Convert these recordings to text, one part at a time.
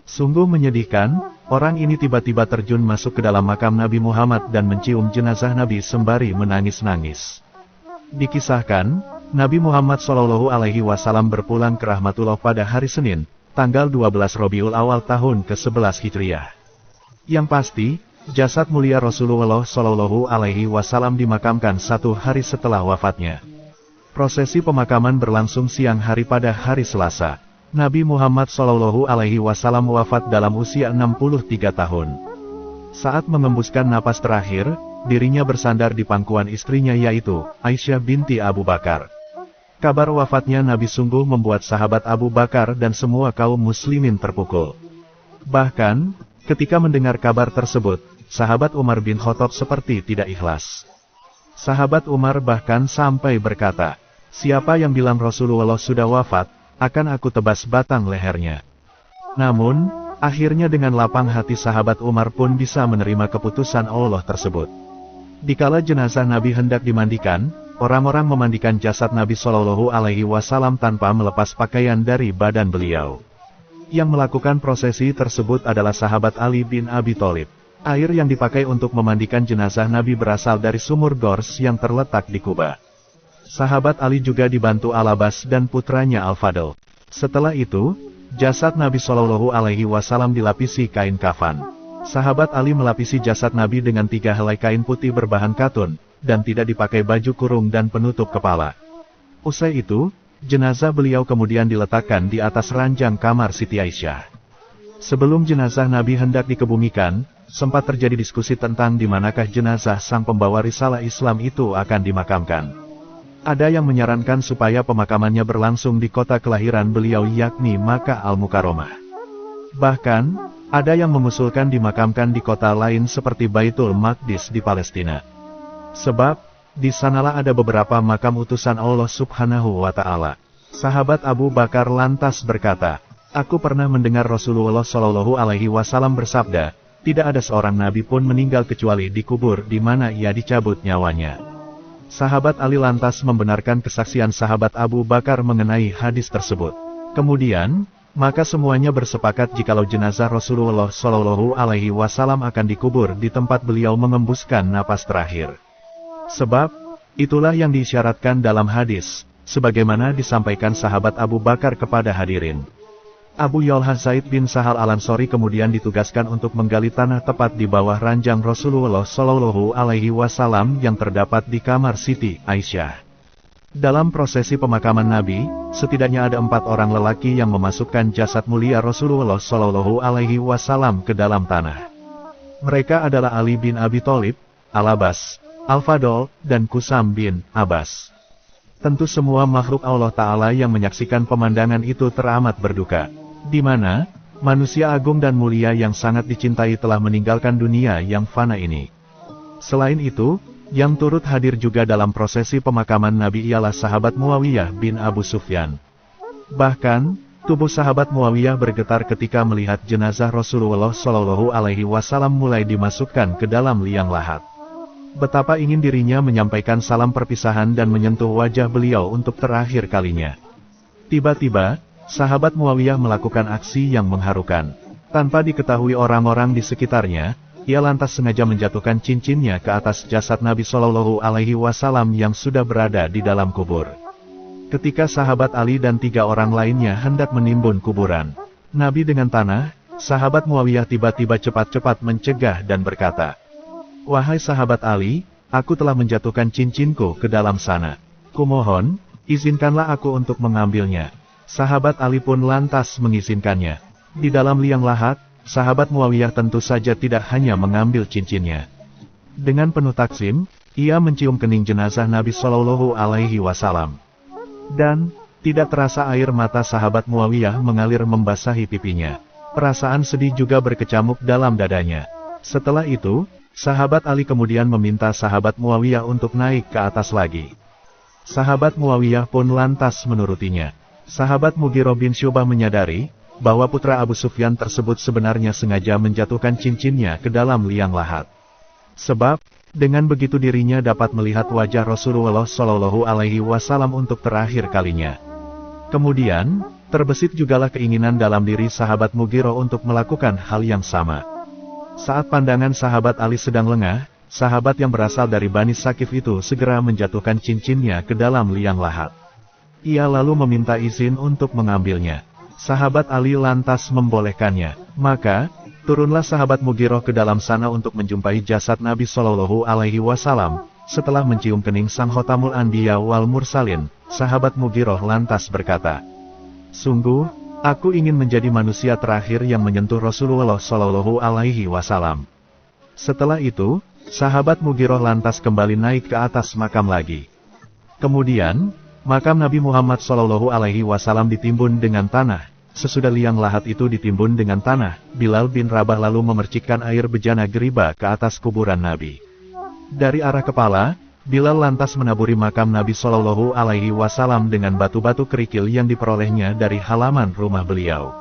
Sungguh menyedihkan, orang ini tiba-tiba terjun masuk ke dalam makam Nabi Muhammad dan mencium jenazah Nabi sembari menangis-nangis. Dikisahkan, Nabi Muhammad SAW berpulang ke Rahmatullah pada hari Senin, tanggal 12 Rabiul Awal tahun ke-11 Hijriah. Yang pasti, jasad mulia Rasulullah SAW dimakamkan 1 hari setelah wafatnya. Prosesi pemakaman berlangsung siang hari pada hari Selasa. Nabi Muhammad SAW wafat dalam usia 63 tahun. Saat mengembuskan napas terakhir, dirinya bersandar di pangkuan istrinya yaitu Aisyah binti Abu Bakar. Kabar wafatnya Nabi sungguh membuat sahabat Abu Bakar dan semua kaum muslimin terpukul. Bahkan, ketika mendengar kabar tersebut, sahabat Umar bin Khattab seperti tidak ikhlas. Sahabat Umar bahkan sampai berkata, "Siapa yang bilang Rasulullah sudah wafat, akan aku tebas batang lehernya." Namun, akhirnya dengan lapang hati sahabat Umar pun bisa menerima keputusan Allah tersebut. Dikala jenazah Nabi hendak dimandikan, orang-orang memandikan jasad Nabi SAW tanpa melepas pakaian dari badan beliau. Yang melakukan prosesi tersebut adalah sahabat Ali bin Abi Thalib. Air yang dipakai untuk memandikan jenazah Nabi berasal dari sumur Gors yang terletak di Kuba. Sahabat Ali juga dibantu Al-Abbas dan putranya Al-Fadl. Setelah itu, jasad Nabi SAW dilapisi kain kafan. Sahabat Ali melapisi jasad Nabi dengan 3 helai kain putih berbahan katun, dan tidak dipakai baju kurung dan penutup kepala. Usai itu, jenazah beliau kemudian diletakkan di atas ranjang kamar Siti Aisyah. Sebelum jenazah Nabi hendak dikebumikan, sempat terjadi diskusi tentang di manakah jenazah sang pembawa risalah Islam itu akan dimakamkan. Ada yang menyarankan supaya pemakamannya berlangsung di kota kelahiran beliau yakni Makkah Al-Mukarramah. Bahkan, ada yang mengusulkan dimakamkan di kota lain seperti Baitul Maqdis di Palestina. Sebab, di sanalah ada beberapa makam utusan Allah Subhanahu wa Ta'ala. Sahabat Abu Bakar lantas berkata, "Aku pernah mendengar Rasulullah SAW bersabda, tidak ada seorang nabi pun meninggal kecuali dikubur di mana ia dicabut nyawanya." Sahabat Ali lantas membenarkan kesaksian sahabat Abu Bakar mengenai hadis tersebut. Kemudian, maka semuanya bersepakat jikalau jenazah Rasulullah SAW akan dikubur di tempat beliau mengembuskan napas terakhir. Sebab, itulah yang diisyaratkan dalam hadis, sebagaimana disampaikan sahabat Abu Bakar kepada hadirin. Abu Yalha Zaid bin Sahal Al-Ansori kemudian ditugaskan untuk menggali tanah tepat di bawah ranjang Rasulullah SAW yang terdapat di kamar Siti Aisyah. Dalam prosesi pemakaman Nabi, setidaknya ada 4 orang lelaki yang memasukkan jasad mulia Rasulullah SAW ke dalam tanah. Mereka adalah Ali bin Abi Thalib, Al-Abbas, Al-Fadl, dan Kusam bin Abbas. Tentu semua makhluk Allah Ta'ala yang menyaksikan pemandangan itu teramat berduka. Di mana, manusia agung dan mulia yang sangat dicintai telah meninggalkan dunia yang fana ini. Selain itu, yang turut hadir juga dalam prosesi pemakaman Nabi ialah sahabat Muawiyah bin Abu Sufyan. Bahkan, tubuh sahabat Muawiyah bergetar ketika melihat jenazah Rasulullah SAW mulai dimasukkan ke dalam liang lahat. Betapa ingin dirinya menyampaikan salam perpisahan dan menyentuh wajah beliau untuk terakhir kalinya. Tiba-tiba, sahabat Muawiyah melakukan aksi yang mengharukan. Tanpa diketahui orang-orang di sekitarnya, ia lantas sengaja menjatuhkan cincinnya ke atas jasad Nabi SAW yang sudah berada di dalam kubur. Ketika sahabat Ali dan 3 orang lainnya hendak menimbun kuburan Nabi dengan tanah, sahabat Muawiyah tiba-tiba cepat-cepat mencegah dan berkata, "Wahai sahabat Ali, aku telah menjatuhkan cincinku ke dalam sana. Kumohon, izinkanlah aku untuk mengambilnya." Sahabat Ali pun lantas mengizinkannya. Di dalam liang lahat, sahabat Muawiyah tentu saja tidak hanya mengambil cincinnya. Dengan penuh takzim, ia mencium kening jenazah Nabi SAW. Dan, tidak terasa air mata sahabat Muawiyah mengalir membasahi pipinya. Perasaan sedih juga berkecamuk dalam dadanya. Setelah itu, sahabat Ali kemudian meminta sahabat Muawiyah untuk naik ke atas lagi. Sahabat Muawiyah pun lantas menurutinya. Sahabat Mughirah bin Syu'bah menyadari bahwa putra Abu Sufyan tersebut sebenarnya sengaja menjatuhkan cincinnya ke dalam liang lahat. Sebab, dengan begitu dirinya dapat melihat wajah Rasulullah SAW untuk terakhir kalinya. Kemudian, Terbesit jugalah keinginan dalam diri sahabat Mughirah untuk melakukan hal yang sama. Saat pandangan sahabat Ali sedang lengah, sahabat yang berasal dari Bani Sakif itu segera menjatuhkan cincinnya ke dalam liang lahat. Ia lalu meminta izin untuk mengambilnya. Sahabat Ali lantas membolehkannya. Maka, turunlah sahabat Mughirah ke dalam sana untuk menjumpai jasad Nabi Shallallahu Alaihi Wasallam. Setelah mencium kening sang Khotamul Anbiya wal Mursalin, sahabat Mughirah lantas berkata, "Sungguh, aku ingin menjadi manusia terakhir yang menyentuh Rasulullah Shallallahu Alaihi Wasallam." Setelah itu, sahabat Mughirah lantas kembali naik ke atas makam lagi. Kemudian, makam Nabi Muhammad Shallallahu Alaihi Wasallam ditimbun dengan tanah. Sesudah liang lahat itu ditimbun dengan tanah, Bilal bin Rabah lalu memercikkan air bejana geriba ke atas kuburan Nabi. Dari arah kepala, Bilal lantas menaburi makam Nabi Shallallahu Alaihi Wasallam dengan batu-batu kerikil yang diperolehnya dari halaman rumah beliau.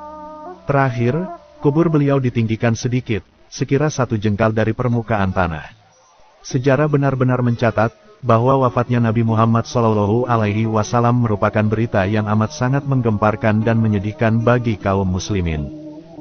Terakhir, kubur beliau ditinggikan sedikit, sekira 1 jengkal dari permukaan tanah. Sejarah benar-benar mencatat bahwa wafatnya Nabi Muhammad Shallallahu Alaihi Wasallam merupakan berita yang amat sangat menggemparkan dan menyedihkan bagi kaum muslimin.